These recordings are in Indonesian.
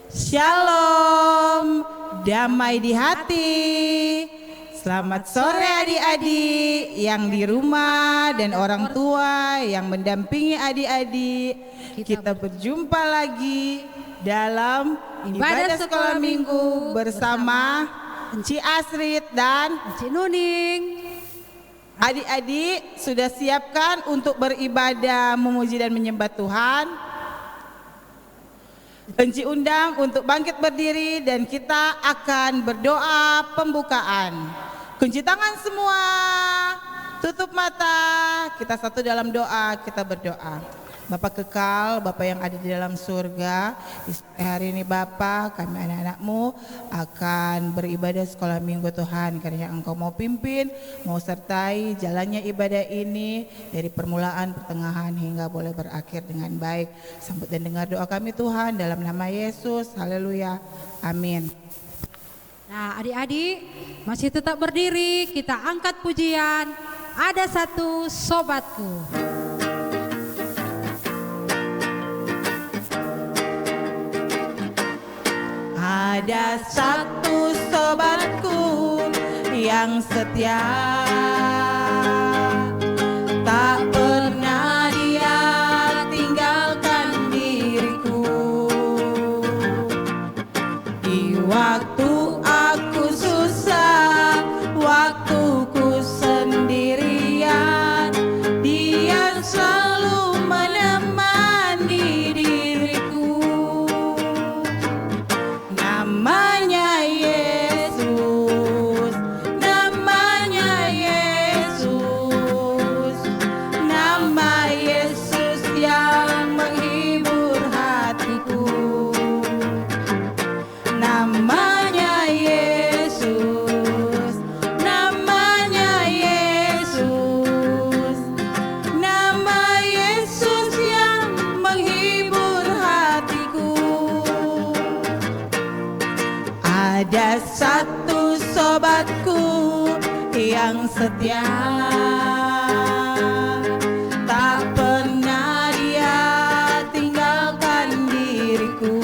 Shalom, damai di hati. Selamat sore adik-adik yang di rumah dan orang tua yang mendampingi adik-adik. Kita berjumpa lagi dalam ibadah sekolah minggu bersama Ci Asrit dan Ci Nuning. Adik-adik sudah siapkan untuk beribadah, memuji dan menyembah Tuhan? Enci undang untuk bangkit berdiri dan kita akan berdoa pembukaan. Kunci tangan semua, tutup mata, kita satu dalam doa, kita berdoa. Bapa kekal, Bapa yang ada di dalam surga, di hari ini Bapa, kami anak-anakmu akan beribadah sekolah minggu Tuhan, karena Engkau mau pimpin, mau sertai jalannya ibadah ini dari permulaan, pertengahan hingga boleh berakhir dengan baik. Sambut dan dengar doa kami Tuhan dalam nama Yesus, haleluya, amin. Nah adik-adik masih tetap berdiri, kita angkat pujian. Ada satu sobatku. Ada satu sobatku yang setia, tak pernah dia tinggalkan diriku. Di waktu aku susah, waktuku sendirian, dia selalu menemani diriku. Namanya Yesus, namanya Yesus, nama Yesus yang menghibur hatiku. Namanya Yesus, namanya Yesus, nama Yesus yang menghibur hatiku. Ada satu sobatku yang setia, tak pernah dia tinggalkan diriku.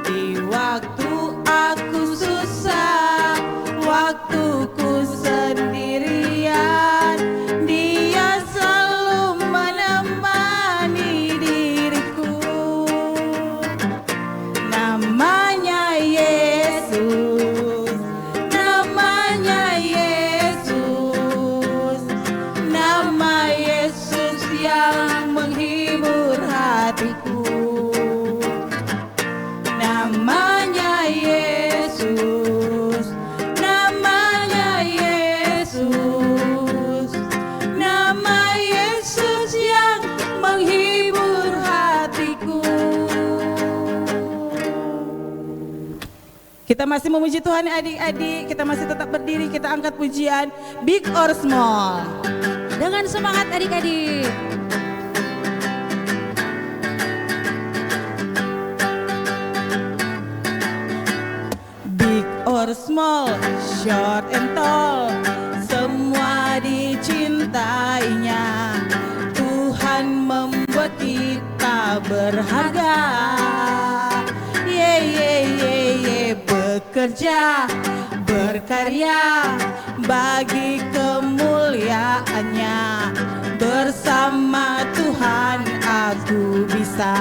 Di waktu aku susah, waktuku sendirian, dia selalu menemani diriku. Namanya Yesus, namanya Yesus, nama Yesus yang menghibur hatiku. Namanya Yesus, namanya Yesus, nama Yesus yang menghibur hatiku. Kita masih memuji Tuhan adik-adik, kita masih tetap berdiri, kita angkat pujian big or small. Dengan semangat adik-adik. Big or small, short and tall, semua dicintainya. Tuhan membuat kita berharga. Ye ye ye ye, bekerja, berkarya bagi kemuliaannya. Bersama Tuhan aku bisa.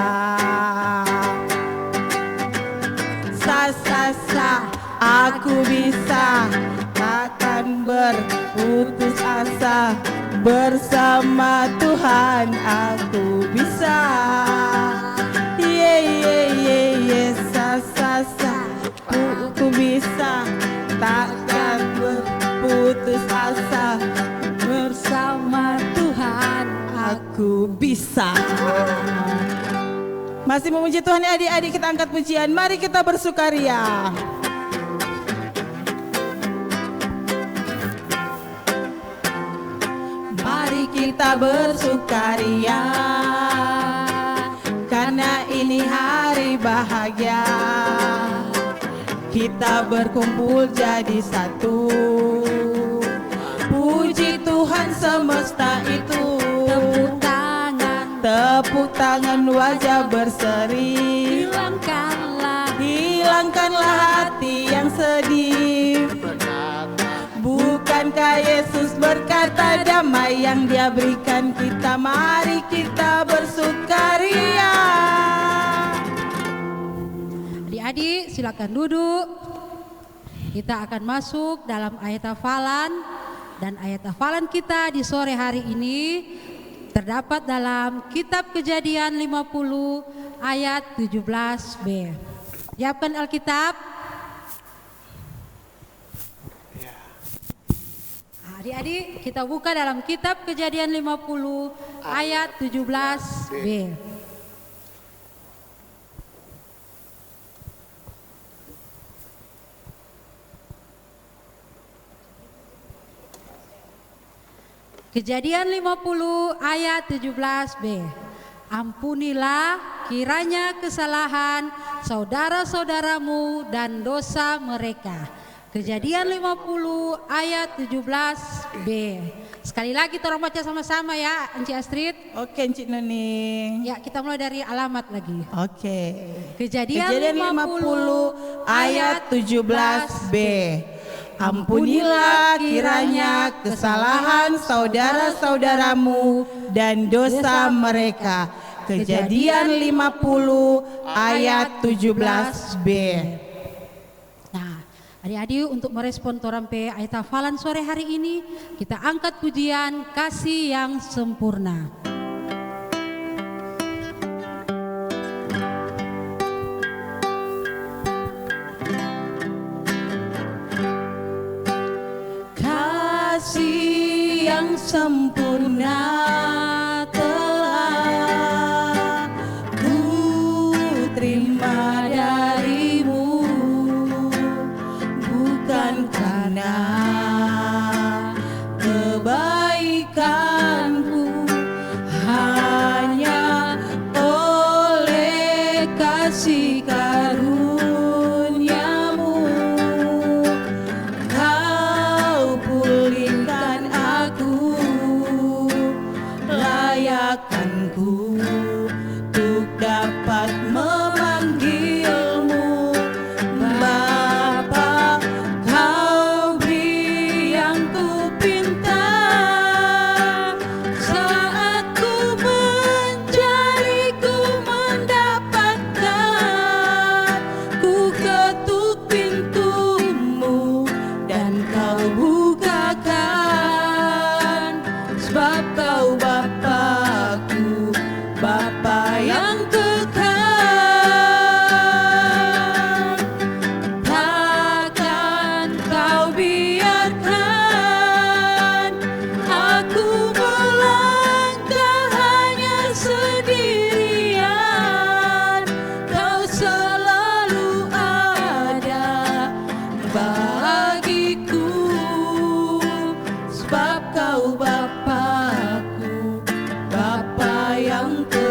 Aku bisa, takkan berputus asa. Bersama Tuhan aku bisa. Ye ye ye ye, aku bisa, takkan berputus asa. Bersama Tuhan aku bisa. Masih memuji Tuhan ya adik-adik, kita angkat pujian. Mari kita bersukaria. Mari kita bersukaria, karena ini hari bahagia. Kita berkumpul jadi satu. Puji Tuhan semesta itu. Tepuk tangan. Tepuk tangan. dengan wajah berseri. Hilangkanlah hati yang sedih. Bukankah Yesus berkata damai yang Dia berikan kita? Mari kita bersukaria. Adik-adik silakan duduk. Kita akan masuk dalam ayat hafalan. Dan ayat hafalan kita di sore hari ini terdapat dalam Kitab Kejadian 50 ayat 17b. Siapkan Alkitab. Adik-adik kita buka dalam Kitab Kejadian 50 ayat 17b. Kejadian 50 ayat 17b. Ampunilah kiranya kesalahan saudara-saudaramu dan dosa mereka. Kejadian 50 ayat 17b. Sekali lagi tolong baca sama-sama ya, Encik Astrid. Oke, Encik Nuning. Ya, kita mulai dari alamat lagi. Oke. Kejadian 50 ayat 17b. Ampunilah kiranya kesalahan saudara-saudaramu dan dosa mereka. Kejadian 50 ayat 17b. Nah, adik-adik untuk merespon torampe ayat hafalan sore hari ini, kita angkat pujian kasih yang sempurna. Kasih yang sempurna telah ku terima darimu, bukan karena kebaikanku, hanya oleh kasih karuniamu kau pulihkan aku, layakkanku untuk dapat memanggilmu Bapa. Kau beri yang ku pinta saat ku mencari, ku mendapatkan. Ku ketuk pintumu dan kau bukakan, sebab kau Bapakku, Bapa yang kekal. Takkan kau biarkan aku melangkah hanya sendirian. Kau selalu ada bagiku, sebab kau Bapakku, Bapa yang kekal.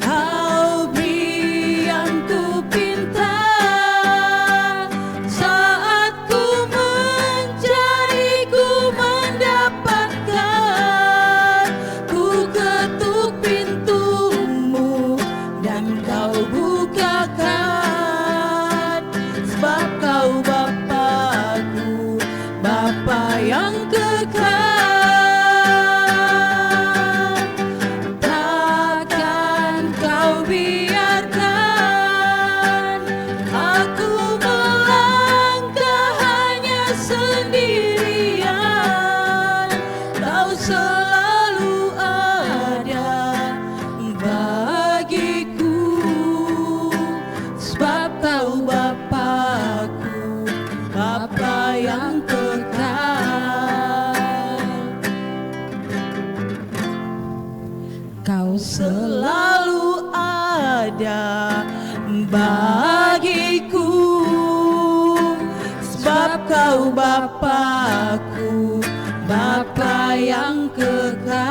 Kau beri yang ku pinta saat ku mencari, ku mendapatkan. Ku ketuk pintumu dan kau bukakan, sebab kau Bapakku, Bapa yang kekal. Takkan kau biarkan aku melangkah hanya sendirian. Kau selalu ada bagiku, sebab kau Bapakku, Bapa yang kekal. Kau selalu ada bagiku, sebab kau Bapakku, Bapa yang kekal.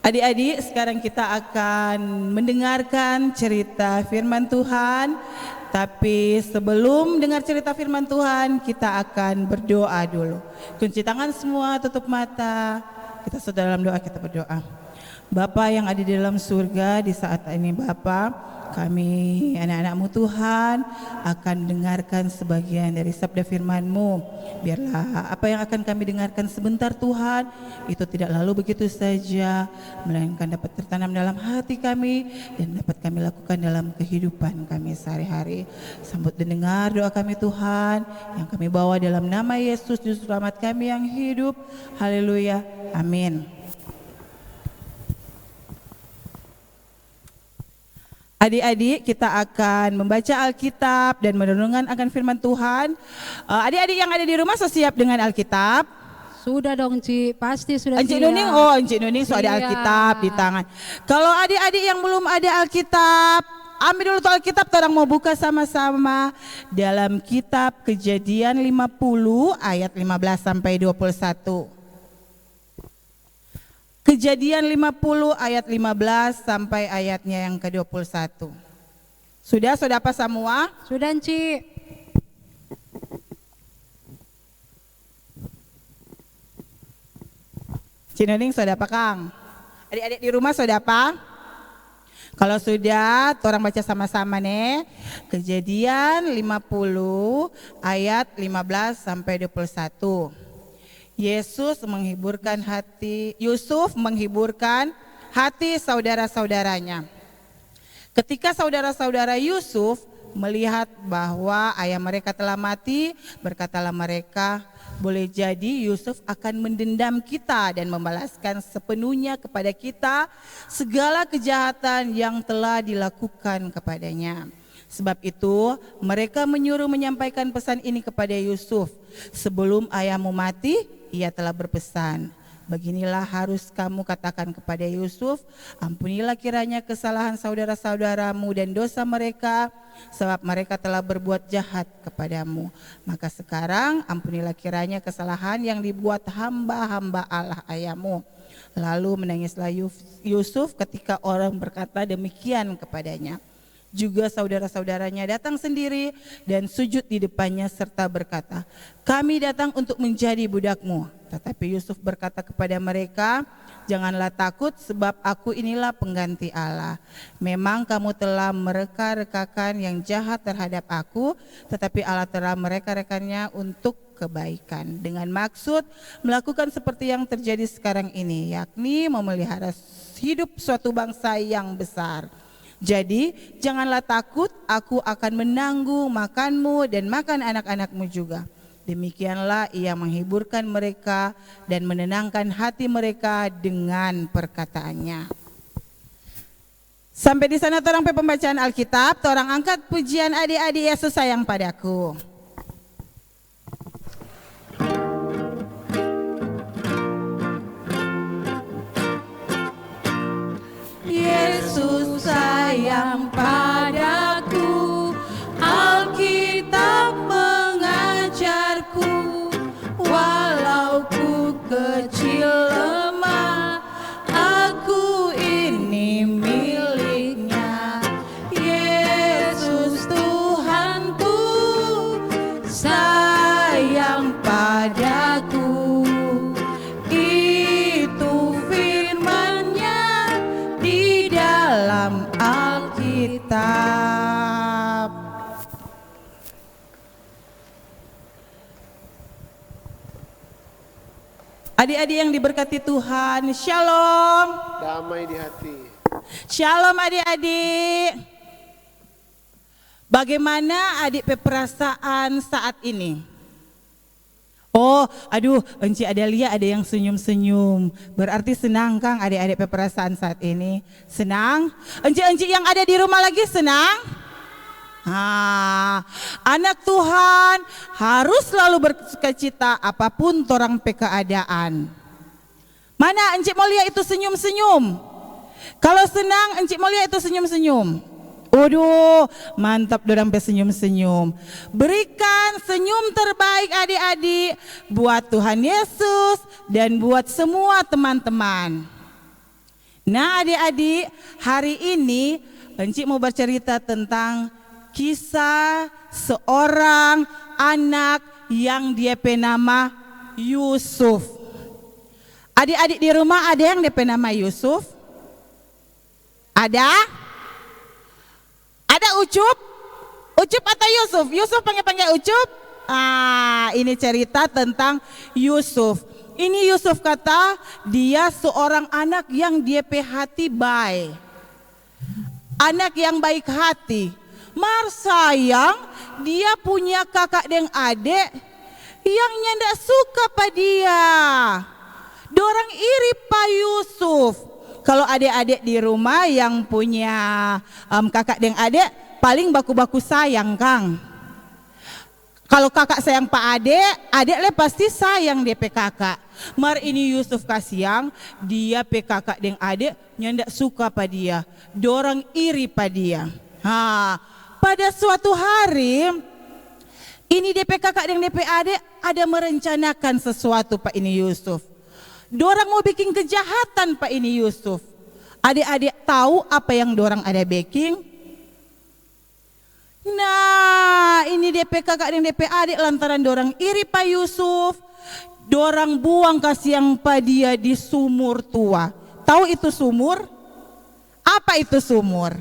Adik-adik, sekarang kita akan mendengarkan cerita firman Tuhan. Tapi sebelum dengar cerita firman Tuhan, kita akan berdoa dulu. Kunci tangan semua, tutup mata. Kita sudah dalam doa, kita berdoa. Bapa yang ada di dalam surga, di saat ini Bapa, kami anak-anak-Mu Tuhan akan dengarkan sebagian dari sabda firman-Mu. Biarlah apa yang akan kami dengarkan sebentar Tuhan, itu tidak lalu begitu saja, melainkan dapat tertanam dalam hati kami dan dapat kami lakukan dalam kehidupan kami sehari-hari. Sambut dan dengar doa kami Tuhan, yang kami bawa dalam nama Yesus Juru Selamat kami yang hidup. Haleluya, amin. Adik-adik, kita akan membaca Alkitab dan merenungkan akan firman Tuhan. Adik-adik yang ada di rumah siap dengan Alkitab? Sudah dong Ci, pasti sudah Encik siap. Nuning, Encik Nuning so ada Siap. Alkitab di tangan. Kalau adik-adik yang belum ada Alkitab, ambil dulu tuh Alkitab, orang mau buka sama-sama dalam kitab Kejadian 50 ayat 15 sampai 21. Kejadian 50 ayat 15 sampai ayatnya yang ke-21. Sudah apa semua? Sudah Ci. Cinuning sudah apa Kang? Adik-adik di rumah sudah apa? Kalau sudah, orang baca sama-sama nih. Kejadian 50 ayat 15 sampai 21. Yusuf menghiburkan hati saudara-saudaranya. Ketika saudara-saudara Yusuf melihat bahwa ayah mereka telah mati, berkatalah mereka, boleh jadi Yusuf akan mendendam kita dan membalaskan sepenuhnya kepada kita segala kejahatan yang telah dilakukan kepadanya. Sebab itu mereka menyuruh menyampaikan pesan ini kepada Yusuf. Sebelum ayahmu mati, ia telah berpesan, beginilah harus kamu katakan kepada Yusuf, ampunilah kiranya kesalahan saudara-saudaramu dan dosa mereka, sebab mereka telah berbuat jahat kepadamu. Maka sekarang ampunilah kiranya kesalahan yang dibuat hamba-hamba Allah ayahmu. Lalu menangislah Yusuf ketika orang berkata demikian kepadanya. Juga saudara-saudaranya datang sendiri dan sujud di depannya serta berkata, kami datang untuk menjadi budakmu. Tetapi Yusuf berkata kepada mereka, janganlah takut sebab aku inilah pengganti Allah. Memang kamu telah mereka-rekakan yang jahat terhadap aku, tetapi Allah telah mereka-rekannya untuk kebaikan. Dengan maksud melakukan seperti yang terjadi sekarang ini, yakni memelihara hidup suatu bangsa yang besar. Jadi janganlah takut, aku akan menanggung makanmu dan makan anak-anakmu juga. Demikianlah ia menghiburkan mereka dan menenangkan hati mereka dengan perkataannya. Sampai di sana torang pembacaan Alkitab, torang angkat pujian adik-adik Yesus sayang padaku. Yesus sayang padaku, Alkitab mengajarku, walau ku kecil lemah, aku ini miliknya. Yesus Tuhanku sayang padaku, itu firman-Nya di dalam Alkitab. Adik-adik yang diberkati Tuhan, shalom. Damai di hati. Shalom adik-adik. Bagaimana adik perasaan saat ini? Oh, aduh, Enci ada lihat ada yang senyum-senyum. Berarti senang Kang adik-adik perasaan saat ini? Senang? Enci yang ada di rumah lagi senang? Anak Tuhan harus selalu bersukacita apapun torang keadaan. Mana Encik mau lihat itu senyum-senyum? Kalau senang Encik mau lihat itu senyum-senyum. Waduh, mantap dorang senyum-senyum. Berikan senyum terbaik adik-adik buat Tuhan Yesus dan buat semua teman-teman. Nah adik-adik, hari ini Encik mau bercerita tentang kisah seorang anak yang dia nama Yusuf. Adik-adik di rumah ada yang dia nama Yusuf? Ada? Ada Ucup? Ucup atau Yusuf? Yusuf panggil-panggil Ucup? Ini cerita tentang Yusuf. Ini Yusuf kata dia seorang anak yang dia hati baik. Anak yang baik hati. Mar sayang dia punya kakak dan adik yang nyanda suka pada dia. Dorang iri Pak Yusuf. Kalau adik-adik di rumah yang punya kakak dan adik paling baku-baku sayang Kang. Kalau kakak sayang Pak adik le pasti sayang dia pe kakak. Mar ini Yusuf kasiang, dia pe kakak dan adik nyandak suka pada dia. Dorang iri pada dia. Pada suatu hari ini DP kakak dan DP adik ada merencanakan sesuatu Pak ini Yusuf. Dorang mau bikin kejahatan Pak ini Yusuf. Adik-adik tahu apa yang dorang ada bikin? Nah ini DP kakak dan DP adik lantaran dorang iri Pak Yusuf. Dorang buang kasiang Pak dia di sumur tua. Tahu itu sumur? Apa itu sumur?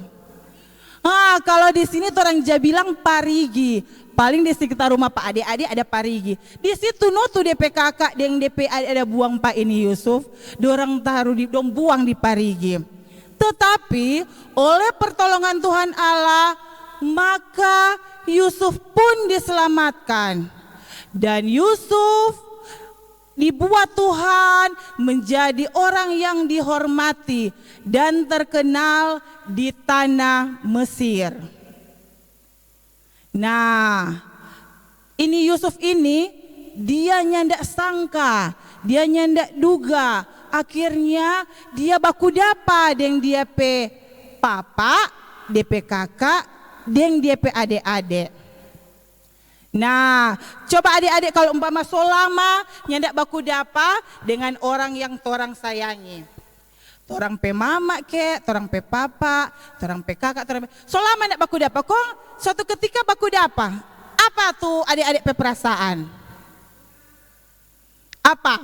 Kalau di sini orang Jawa bilang parigi. Paling di sekitar rumah Pak adik-adik ada parigi. Di situ tuh DP kakak dan DP adik ada buang Pak ini Yusuf. Dorang taruh dong buang di parigi. Tetapi oleh pertolongan Tuhan Allah, maka Yusuf pun diselamatkan. Dan Yusuf dibuat Tuhan menjadi orang yang dihormati dan terkenal di tanah Mesir. Nah, ini Yusuf ini dia nyandak sangka, dia nyandak duga, akhirnya dia baku dapa dengan dia pe papa, DP kakak, dengan dia pe adik-adik. Nah, coba adik-adik kalau umpama solama nyandak baku dapa dengan orang yang torang sayangi. Torang pe mama ke, torang pe papa, torang pe kakak, torang pe solama ndak baku dapa kok suatu ketika baku dapa. Apa tuh adik-adik pe perasaan? Apa?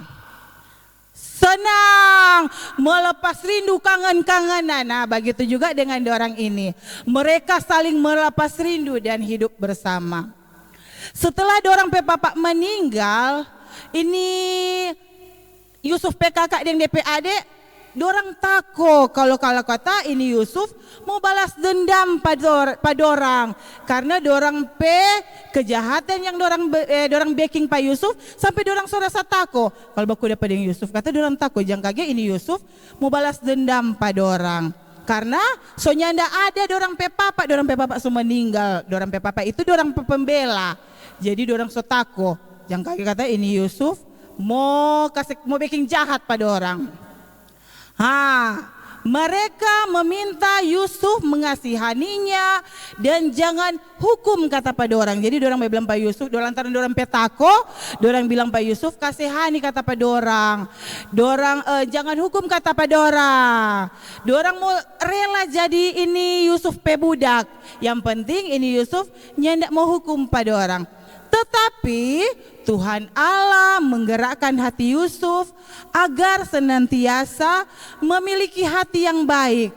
Senang, melepas rindu kangen-kangenan. Nah, begitu juga dengan orang ini. Mereka saling melepas rindu dan hidup bersama. Setelah dorang pe papa meninggal, ini Yusuf pe kakak dan DP adik, dorang tako kalau kata ini Yusuf mau balas dendam pada dorang karena dorang pe kejahatan yang dorang backing Pak Yusuf sampai dorang sorasa tako. Kalau baku dapat dengan Yusuf kata dorang tako jangan kaget ini Yusuf mau balas dendam pada dorang. Karena soalnya ndak ada dorang pe papa semua meninggal. Dorang pe papa itu dorang pembela. Jadi dorang sotako. Yang kaki kata ini Yusuf mau bikin jahat pada orang. Mereka meminta Yusuf mengasihaninya dan jangan hukum kata pada orang. Jadi dorang bilang Pak Yusuf, lantaran dorang petako, dorang bilang Pak Yusuf kasihani kata pada orang. Dorang jangan hukum kata pada orang. Dorang mau rela jadi ini Yusuf pe budak. Yang penting ini Yusuf nyandak mau hukum pada orang. Tetapi Tuhan Allah menggerakkan hati Yusuf agar senantiasa memiliki hati yang baik.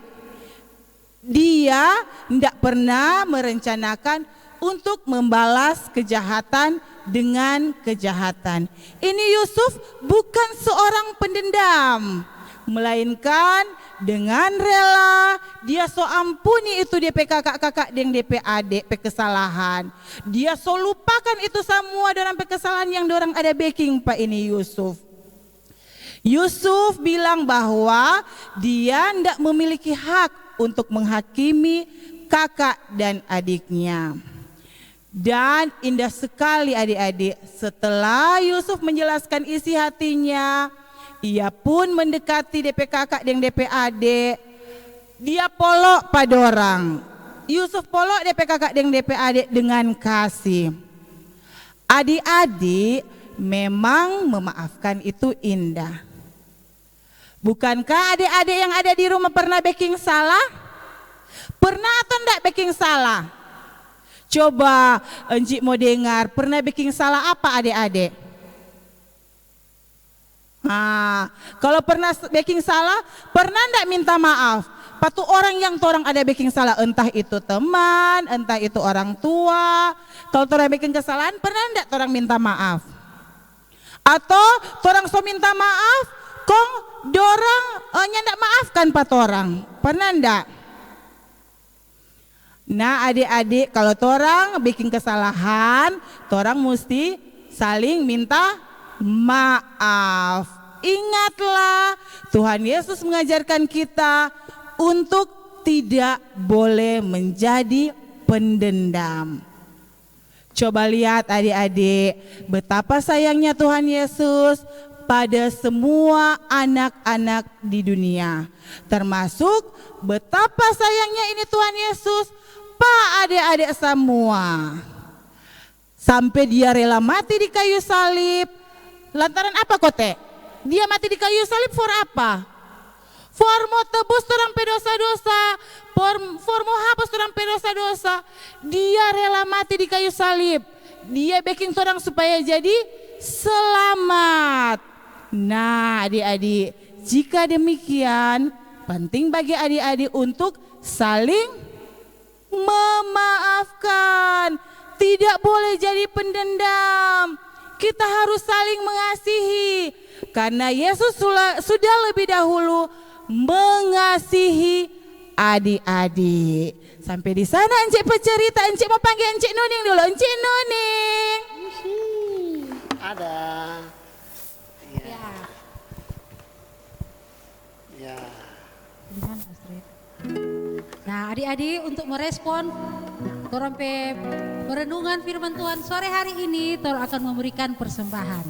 Dia tidak pernah merencanakan untuk membalas kejahatan dengan kejahatan. Ini Yusuf bukan seorang pendendam, melainkan dengan rela dia so ampuni itu DP kakak-kakak dan DP adik pe kesalahan. Dia so lupakan itu semua dalam pe kesalahan yang dorang ada backing Pak ini Yusuf. Yusuf bilang bahwa dia tidak memiliki hak untuk menghakimi kakak dan adiknya. Dan indah sekali adik-adik, setelah Yusuf menjelaskan isi hatinya, ia pun mendekati DP kakak dan DP adik. Dia polok pada orang. Yusuf polok DP kakak dan DP adik dengan kasih. Adik-adik, memang memaafkan itu indah. Bukankah adik-adik yang ada di rumah pernah baking salah? Pernah atau enggak baking salah? Coba Encik mau dengar, pernah baking salah apa adik-adik? Kalau pernah baking salah, pernah enggak minta maaf? Patu orang yang torang ada baking salah, entah itu teman, entah itu orang tua. Kalau torang bikin kesalahan, pernah enggak torang minta maaf? Atau torang so minta maaf, kong dorang nyandak maafkan patorang, pernah enggak? Nah adik-adik, kalau torang bikin kesalahan, torang mesti saling minta maaf. Ingatlah, Tuhan Yesus mengajarkan kita untuk tidak boleh menjadi pendendam. Coba lihat adik-adik, betapa sayangnya Tuhan Yesus pada semua anak-anak di dunia. Termasuk betapa sayangnya ini Tuhan Yesus pada adik-adik semua. Sampai dia rela mati di kayu salib. Lantaran apa kote? Dia mati di kayu salib for apa? For mau tebus orang pedosa-dosa, for mau hapus orang pedosa-dosa. Dia rela mati di kayu salib. Dia bikin orang supaya jadi selamat. Nah adik-adik, jika demikian penting bagi adik-adik untuk saling memaafkan. Tidak boleh jadi pendendam. Kita harus saling mengasihi. Karena Yesus sudah lebih dahulu mengasihi adik-adik. Sampai di sana Encik bercerita. Encik mau panggil Encik Nuning dulu. Encik Nuning. Ada. Ya. Ya. Nah adik-adik, untuk merespon torang perenungan firman Tuhan sore hari ini, torang akan memberikan persembahan.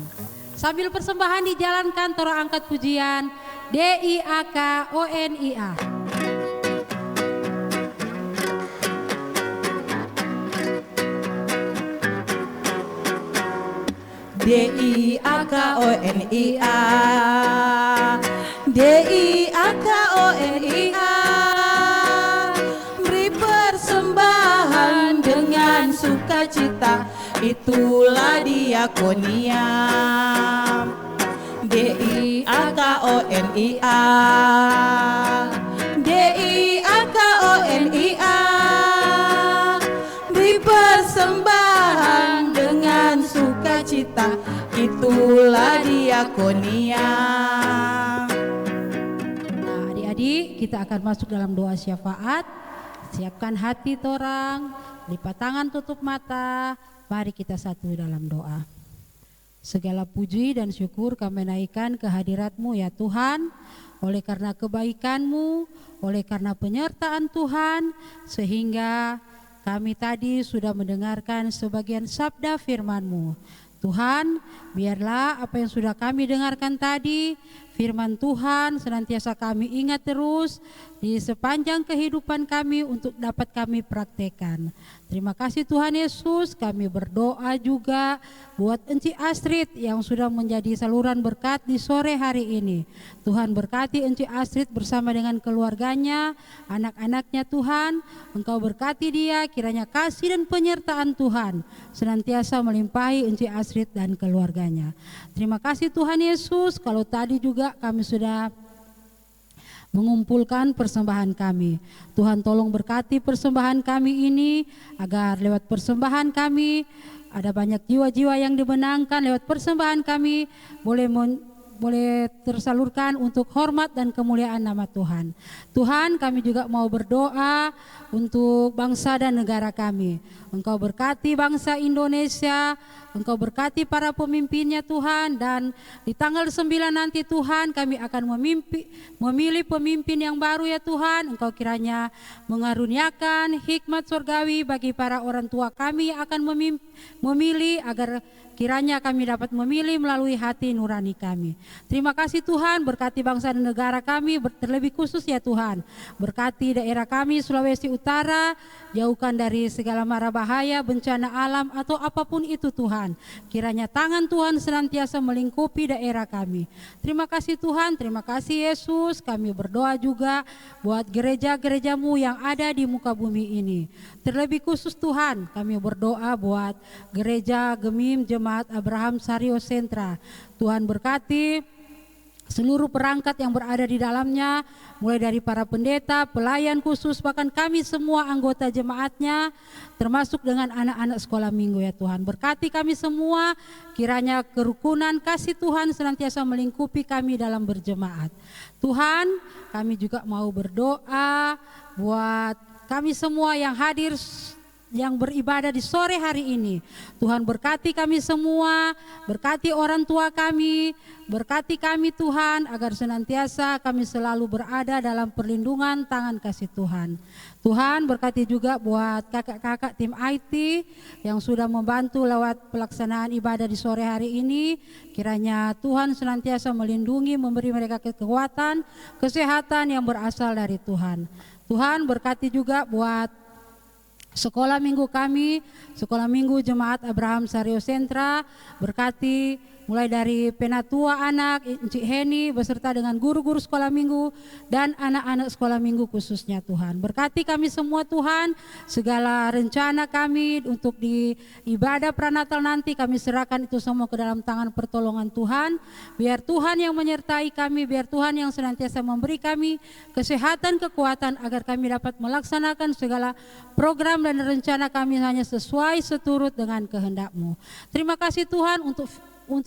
Sambil persembahan dijalankan, torang angkat pujian DIAKONIA. DIAKONIA, DIAKONIA, beri persembahan dengan sukacita, itulah diakonia. DIAKONIA, DIAKONIA, beri persembahan dengan sukacita, itulah diakonia. Nah adik-adik, kita akan masuk dalam doa syafaat. Siapkan hati torang, lipat tangan, tutup mata. Mari kita satu dalam doa. Segala puji dan syukur kami naikkan kehadirat-Mu ya Tuhan. Oleh karena kebaikan-Mu, oleh karena penyertaan Tuhan, sehingga kami tadi sudah mendengarkan sebagian sabda firman-Mu. Tuhan, biarlah apa yang sudah kami dengarkan tadi, firman Tuhan senantiasa kami ingat terus di sepanjang kehidupan kami untuk dapat kami praktekkan. Terima kasih Tuhan Yesus, kami berdoa juga buat Encik Astrid yang sudah menjadi saluran berkat di sore hari ini. Tuhan berkati Encik Astrid bersama dengan keluarganya, anak-anaknya Tuhan. Engkau berkati dia, kiranya kasih dan penyertaan Tuhan senantiasa melimpahi Encik Astrid dan keluarganya. Terima kasih Tuhan Yesus, kalau tadi juga kami sudah mengumpulkan persembahan kami. Tuhan tolong berkati persembahan kami ini, agar lewat persembahan kami ada banyak jiwa-jiwa yang dimenangkan, lewat persembahan kami boleh tersalurkan untuk hormat dan kemuliaan nama Tuhan. Tuhan, kami juga mau berdoa untuk bangsa dan negara kami. Engkau berkati bangsa Indonesia, Engkau berkati para pemimpinnya Tuhan, dan di tanggal 9 nanti Tuhan kami akan memilih pemimpin yang baru ya Tuhan. Engkau kiranya mengaruniakan hikmat surgawi bagi para orang tua kami yang akan memilih, agar kiranya kami dapat memilih melalui hati nurani kami. Terima kasih Tuhan, berkati bangsa dan negara kami, terlebih khusus ya Tuhan. Berkati daerah kami Sulawesi Utara, jauhkan dari segala mara bahaya, bencana alam atau apapun itu Tuhan. Kiranya tangan Tuhan senantiasa melingkupi daerah kami. Terima kasih Tuhan, terima kasih Yesus. Kami berdoa juga buat gereja-gerejamu yang ada di muka bumi ini. Terlebih khusus Tuhan, kami berdoa buat gereja Gemim Jemaat Abraham Sario Sentra. Tuhan berkati seluruh perangkat yang berada di dalamnya, mulai dari para pendeta, pelayan khusus, bahkan kami semua anggota jemaatnya, termasuk dengan anak-anak sekolah minggu ya Tuhan. Berkati kami semua, kiranya kerukunan kasih Tuhan senantiasa melingkupi kami dalam berjemaat. Tuhan, kami juga mau berdoa buat kami semua yang hadir, yang beribadah di sore hari ini. Tuhan berkati kami semua, berkati orang tua kami, berkati kami Tuhan, agar senantiasa kami selalu berada dalam perlindungan tangan kasih Tuhan. Tuhan berkati juga buat kakak-kakak tim IT yang sudah membantu lewat pelaksanaan ibadah di sore hari ini. Kiranya Tuhan senantiasa melindungi, memberi mereka kekuatan, kesehatan yang berasal dari Tuhan. Tuhan berkati juga buat sekolah minggu kami, sekolah minggu Jemaat Abraham Sario Sentra, berkati mulai dari penatua anak, Encik Heni beserta dengan guru-guru sekolah minggu dan anak-anak sekolah minggu khususnya Tuhan. Berkati kami semua Tuhan, segala rencana kami untuk di ibadah pranatal nanti kami serahkan itu semua ke dalam tangan pertolongan Tuhan. Biar Tuhan yang menyertai kami, biar Tuhan yang senantiasa memberi kami kesehatan, kekuatan agar kami dapat melaksanakan segala program dan rencana kami hanya sesuai seturut dengan kehendak-Mu. Terima kasih Tuhan untuk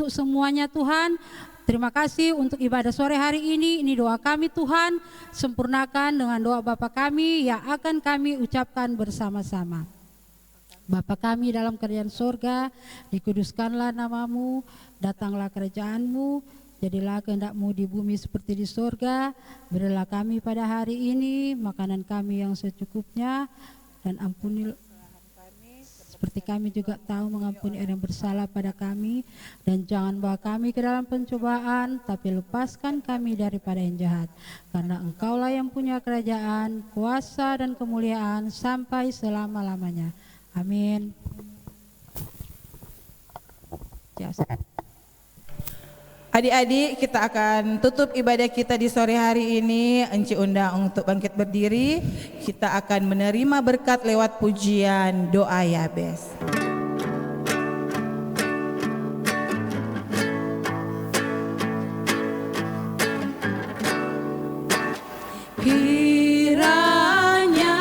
semuanya Tuhan. Terima kasih untuk ibadah sore hari ini. Ini doa kami Tuhan, sempurnakan dengan doa Bapa kami yang akan kami ucapkan bersama-sama. Bapa kami dalam kerajaan sorga, dikuduskanlah namamu, datanglah kerajaanmu, jadilah kehendak-Mu di bumi seperti di sorga. Berilah kami pada hari ini makanan kami yang secukupnya, dan ampunilah seperti kami juga tahu mengampuni orang yang bersalah pada kami, dan jangan bawa kami ke dalam pencobaan, tapi lepaskan kami daripada yang jahat. Karena Engkaulah yang punya kerajaan, kuasa dan kemuliaan sampai selama-lamanya. Amin. Adik-adik, kita akan tutup ibadah kita di sore hari ini. Enci undang untuk bangkit berdiri. Kita akan menerima berkat lewat pujian doa Yabes. Kiranya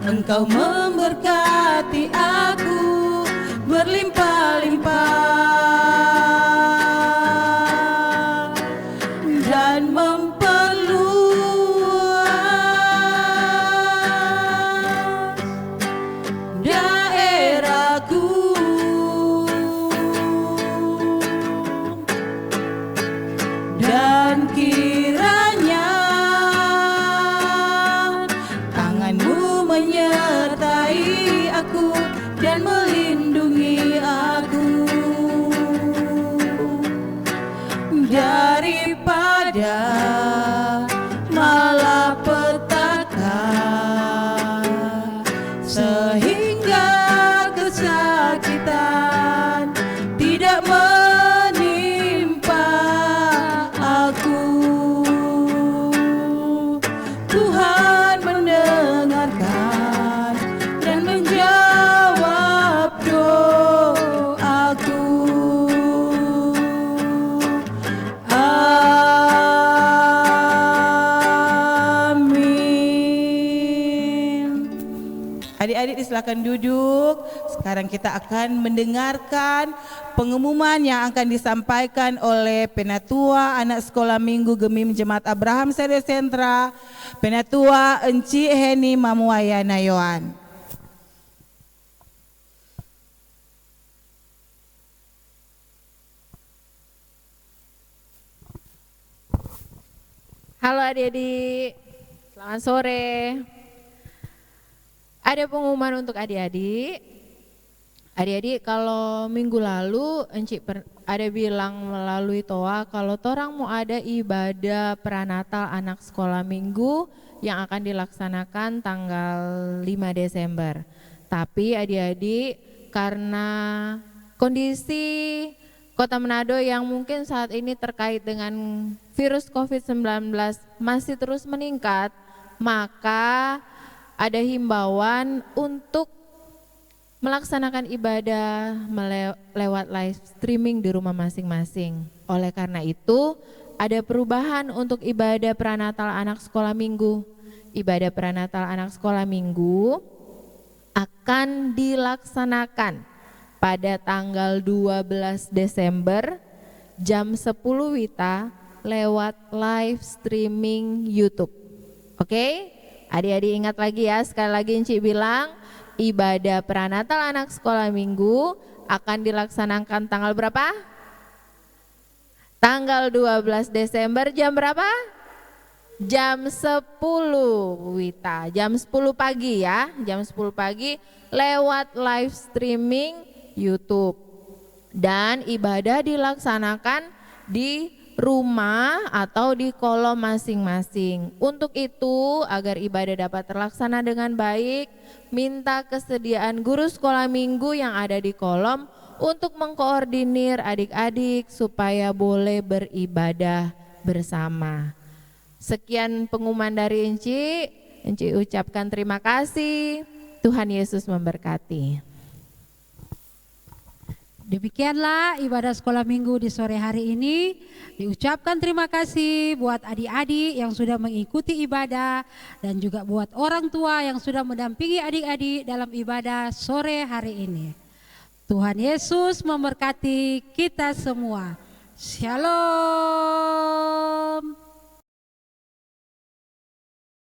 Engkau memberkati aku berlimpah-limpah dan memperluas daerahku, dan kiranya tangan-Mu menyertai aku dan melindungi aku daripada malapetaka, sehingga kesakitan tidak menimpa aku. Tuhan mendengarkan dan menjawab doaku. Amin. Adik-adik silakan duduk. Sekarang kita akan mendengarkan pengumuman yang akan disampaikan oleh Penatua Anak Sekolah Minggu Gemim Jemaat Abraham Sario Sentra, Penatua Encik Heni Mamuaya Nayoan. Halo adik-adik, selamat sore. Ada pengumuman untuk adik-adik. Adik-adik, kalau minggu lalu ada bilang melalui Toa kalau torang mau ada ibadah pranatal anak sekolah minggu yang akan dilaksanakan tanggal 5 Desember. Tapi adik-adik, karena kondisi Kota Manado yang mungkin saat ini terkait dengan virus COVID-19 masih terus meningkat, maka ada himbauan untuk melaksanakan ibadah lewat live streaming di rumah masing-masing. Oleh karena itu, ada perubahan untuk ibadah pranatal anak sekolah minggu. Ibadah pranatal anak sekolah minggu akan dilaksanakan pada tanggal 12 Desember jam 10 WITA lewat live streaming YouTube. Oke? Adik-adik ingat lagi ya, sekali lagi Enci bilang ibadah pranatal anak sekolah minggu akan dilaksanakan tanggal berapa? Tanggal 12 Desember jam berapa? Jam 10 WITA, jam 10 pagi ya, jam 10 pagi lewat live streaming YouTube. Dan ibadah dilaksanakan di rumah atau di kolom masing-masing. Untuk itu, agar ibadah dapat terlaksana dengan baik, minta kesediaan guru sekolah minggu yang ada di kolom untuk mengkoordinir adik-adik supaya boleh beribadah bersama. Sekian pengumuman dari Enci ucapkan terima kasih. Tuhan Yesus memberkati. Demikianlah ibadah sekolah minggu di sore hari ini. Diucapkan terima kasih buat adik-adik yang sudah mengikuti ibadah dan juga buat orang tua yang sudah mendampingi adik-adik dalam ibadah sore hari ini. Tuhan Yesus memberkati kita semua. Shalom.